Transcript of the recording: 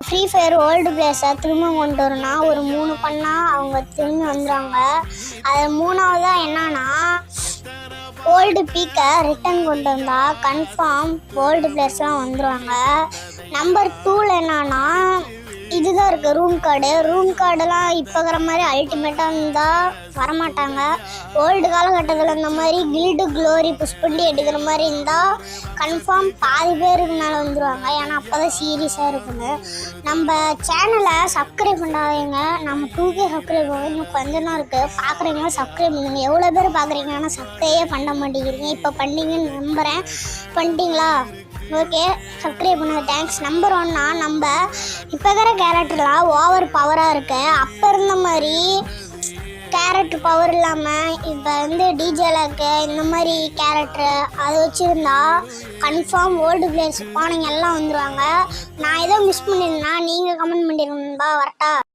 Free fire old பிளேஸை திரும்ப கொண்டு வரணும்னா ஒரு 3 பண்ணால் அவங்க திரும்பி வந்துடுவாங்க. அது 3வதாக என்னன்னா ஓல்டு பீக்கை ரிட்டன் கொண்டு வந்தால் கன்ஃபார்ம் ஓல்டு பிளேஸ்லாம் வந்துடுவாங்க. நம்பர் 2ல் என்னன்னா இதுதான் இருக்குது ரூம் கார்டெல்லாம் இப்போ இருக்கிற மாதிரி அல்டிமேட்டாக இருந்தால் வரமாட்டாங்க. ஓல்டு காலகட்டத்தில் இந்த மாதிரி கில்டு க்ளோரி புஷ் பண்ணி எடுக்கிற மாதிரி இருந்தால் கன்ஃபார்ம் பாதி பேருக்கு மேலே வந்துடுவாங்க. ஏன்னா அப்போ தான் சீரியஸாக இருக்குங்க. நம்ம சேனலை சப்ஸ்கிரைப் பண்ணாதீங்க. நம்ம 2K சப்ஸ்கிரைப் பண்ண இன்னும் கொஞ்சம் தான் இருக்குது. பார்க்குறீங்களா சப்ஸ்கிரைப் பண்ணுங்க. எவ்வளோ பேர் பார்க்குறீங்க, ஆனால் சப்ஸ்கிரைபே பண்ண மாட்டேங்கிறீங்க. இப்போ பண்ணீங்கன்னு நம்புகிறேன். பண்ணிட்டீங்களா? ஓகே, சப்ஸ்கிரைப் பண்ண தேங்க்ஸ். நம்பர் 1னா நம்ம இப்போ இருக்கிற கேரக்டர்லாம் ஓவர் பவராக இருக்கு. அப்போ இருந்த மாதிரி கேரக்டர் பவர் இல்லாமல் இப்போ டிஜேலாக்கு இந்த மாதிரி கேரக்டர் அதை வச்சுருந்தா கன்ஃபார்ம் ஓல்டு பிளேயர்ஸ் பானைங்க எல்லாம் வந்துடுவாங்க. நான் ஏதோ மிஸ் பண்ணியிருந்தேன்னா நீங்கள் கமெண்ட் பண்ணிடுங்கப்பா. வரட்டா?